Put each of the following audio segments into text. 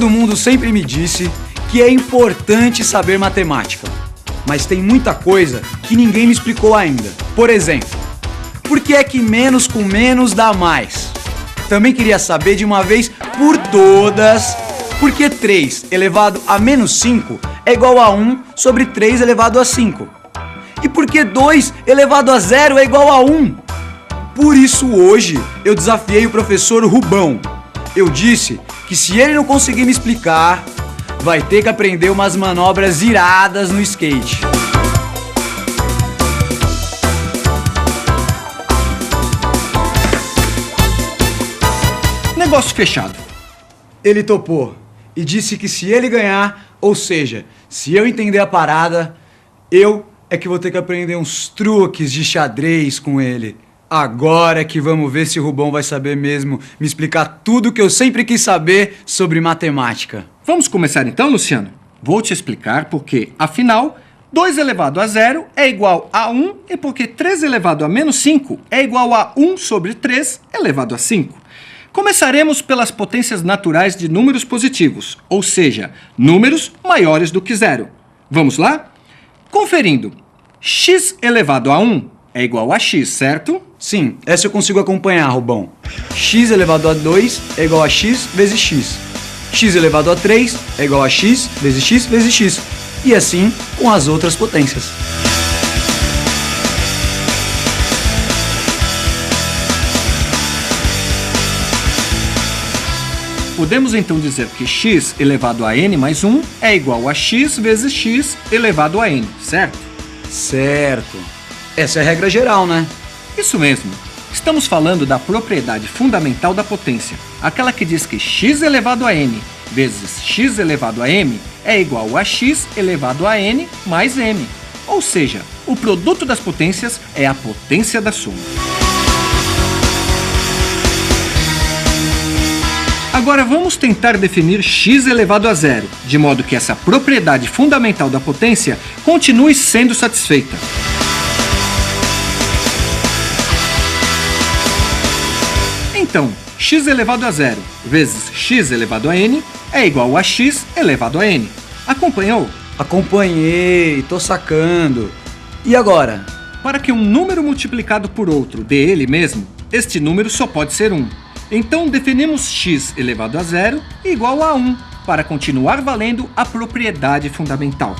Todo mundo sempre me disse que é importante saber matemática, mas tem muita coisa que ninguém me explicou ainda. Por exemplo, por que é que menos com menos dá mais? Também queria saber de uma vez por todas por que 3 elevado a menos 5 é igual a 1 sobre 3 elevado a 5. E por que 2 elevado a 0 é igual a 1? Por isso hoje eu desafiei o professor Rubão. Eu disse que se ele não conseguir me explicar, vai ter que aprender umas manobras iradas no skate. Negócio fechado. Ele topou e disse que se ele ganhar, ou seja, se eu entender a parada, eu é que vou ter que aprender uns truques de xadrez com ele. Agora é que vamos ver se o Rubão vai saber mesmo me explicar tudo que eu sempre quis saber sobre matemática. Vamos começar então, Luciano? Vou te explicar porque, afinal, 2 elevado a 0 é igual a 1 e porque 3 elevado a menos 5 é igual a 1 sobre 3 elevado a 5. Começaremos pelas potências naturais de números positivos, ou seja, números maiores do que 0. Vamos lá? Conferindo, x elevado a 1 é igual a x, certo? Sim, essa eu consigo acompanhar, Rubão. X elevado a 2 é igual a x vezes x. X elevado a 3 é igual a x vezes x vezes x. E assim com as outras potências. Podemos então dizer que x elevado a n mais 1 é igual a x vezes x elevado a n, certo? Certo. Essa é a regra geral, né? Isso mesmo. Estamos falando da propriedade fundamental da potência, aquela que diz que x elevado a n vezes x elevado a m é igual a x elevado a n mais m. Ou seja, o produto das potências é a potência da soma. Agora vamos tentar definir x elevado a 0, de modo que essa propriedade fundamental da potência continue sendo satisfeita. Então, x elevado a 0 vezes x elevado a n é igual a x elevado a n. Acompanhou? Acompanhei, tô sacando. E agora? Para que um número multiplicado por outro dê ele mesmo, este número só pode ser 1. Então definimos x elevado a 0 igual a 1, para continuar valendo a propriedade fundamental.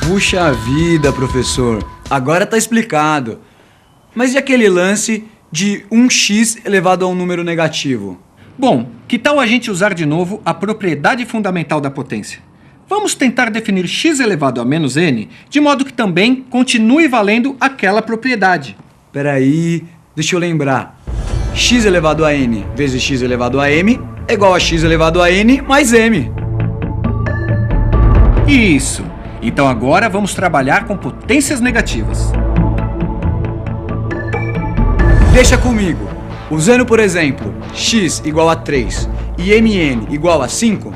Puxa vida, professor. Agora tá explicado. Mas e aquele lance de 1x elevado a um número negativo? Bom, que tal a gente usar de novo a propriedade fundamental da potência? Vamos tentar definir x elevado a menos n, de modo que também continue valendo aquela propriedade. Peraí, deixa eu lembrar. X elevado a n vezes x elevado a m é igual a x elevado a n mais m. Isso! Então agora vamos trabalhar com potências negativas. Deixa comigo. Usando, por exemplo, x igual a 3 e mn igual a 5,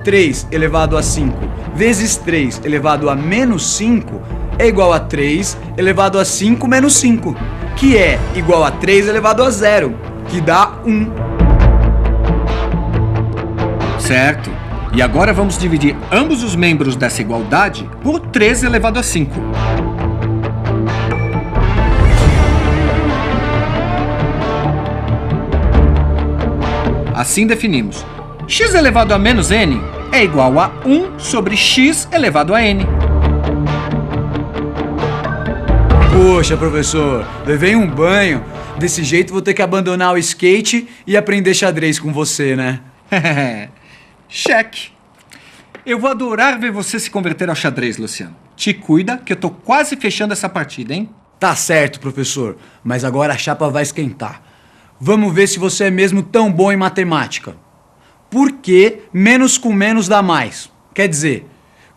3 elevado a 5 vezes 3 elevado a menos 5 é igual a 3 elevado a 5 menos 5, que é igual a 3 elevado a 0, que dá 1. Certo. E agora vamos dividir ambos os membros dessa igualdade por 3 elevado a 5. Assim definimos. X elevado a menos n é igual a 1 sobre x elevado a n. Poxa, professor, levei um banho. Desse jeito vou ter que abandonar o skate e aprender xadrez com você, né? Cheque. Eu vou adorar ver você se converter ao xadrez, Luciano. Te cuida que eu tô quase fechando essa partida, hein? Tá certo, professor, mas agora a chapa vai esquentar. Vamos ver se você é mesmo tão bom em matemática. Por que menos com menos dá mais? Quer dizer,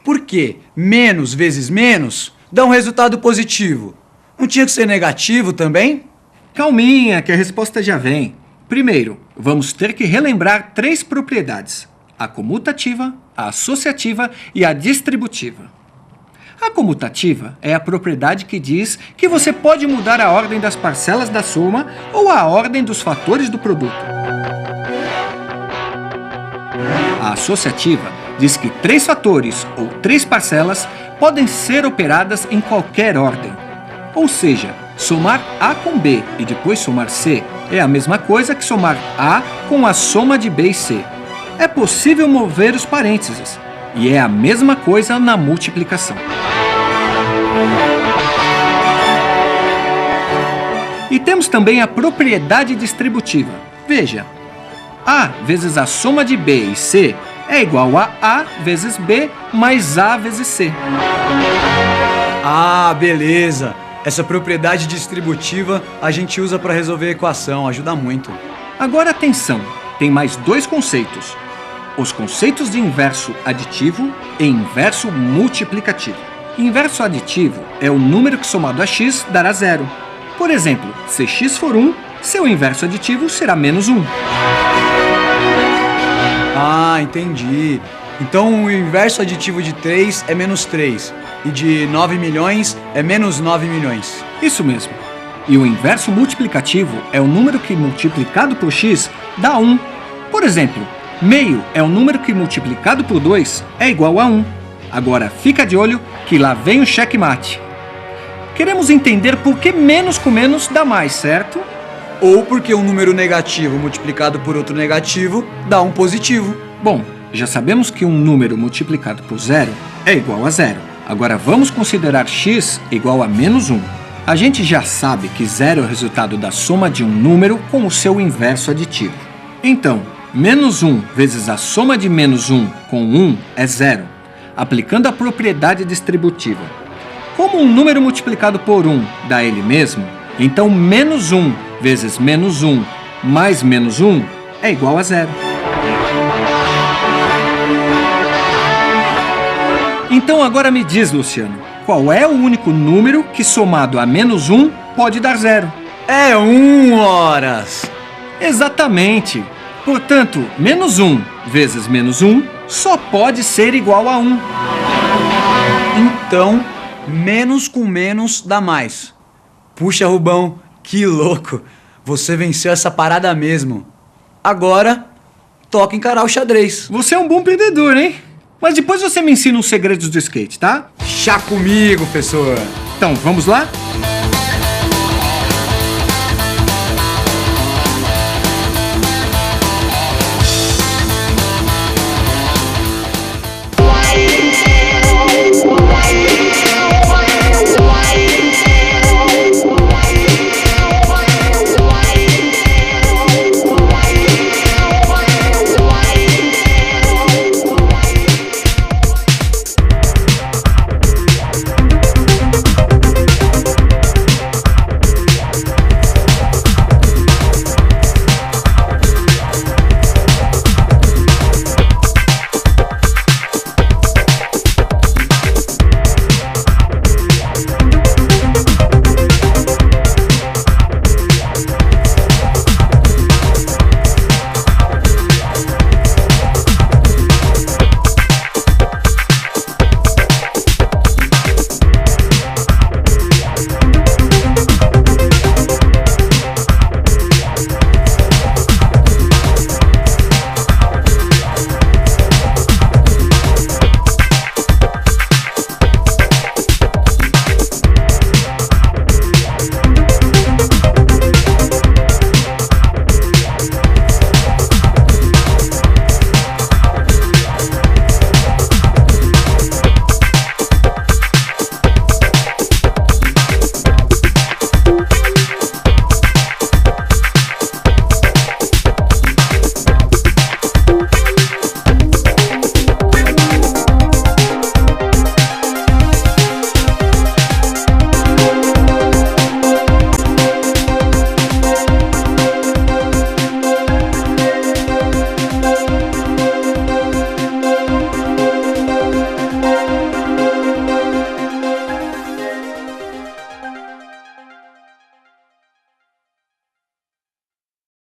por que menos vezes menos dá um resultado positivo? Não tinha que ser negativo também? Calminha, que a resposta já vem. Primeiro, vamos ter que relembrar 3 propriedades: a comutativa, a associativa e a distributiva. A comutativa é a propriedade que diz que você pode mudar a ordem das parcelas da soma ou a ordem dos fatores do produto. A associativa diz que 3 fatores ou 3 parcelas podem ser operadas em qualquer ordem. Ou seja, somar A com B e depois somar C é a mesma coisa que somar A com a soma de B e C. É possível mover os parênteses, e é a mesma coisa na multiplicação. E temos também a propriedade distributiva. Veja, A vezes a soma de B e C é igual a A vezes B mais A vezes C. Ah, beleza! Essa propriedade distributiva a gente usa para resolver a equação, ajuda muito. Agora atenção, tem mais 2 conceitos. Os conceitos de inverso aditivo e inverso multiplicativo. Inverso aditivo é o número que somado a x dará 0. Por exemplo, se x for 1, seu inverso aditivo será menos 1. Ah, entendi. Então o inverso aditivo de 3 é menos 3 e de 9 milhões é menos 9 milhões. Isso mesmo. E o inverso multiplicativo é o número que multiplicado por x dá 1. Por exemplo, meio é o número que multiplicado por 2 é igual a 1. Agora fica de olho que lá vem o checkmate. Queremos entender por que menos com menos dá mais, certo? Ou porque um número negativo multiplicado por outro negativo dá um positivo. Bom, já sabemos que um número multiplicado por 0 é igual a 0. Agora vamos considerar x igual a menos 1. A gente já sabe que 0 é o resultado da soma de um número com o seu inverso aditivo. Então, menos 1 vezes a soma de menos 1 com 1 é 0, aplicando a propriedade distributiva. Como um número multiplicado por 1 dá ele mesmo, então menos 1 vezes menos 1 mais menos 1 é igual a 0. Então agora me diz, Luciano, qual é o único número que somado a menos 1 pode dar 0? É 1 horas! Exatamente! Portanto, menos 1 vezes menos 1 só pode ser igual a 1. Então, menos com menos dá mais. Puxa, Rubão, que louco! Você venceu essa parada mesmo. Agora, toca encarar o xadrez. Você é um bom perdedor, hein? Mas depois você me ensina os segredos do skate, tá? Chá comigo, professor! Então, vamos lá?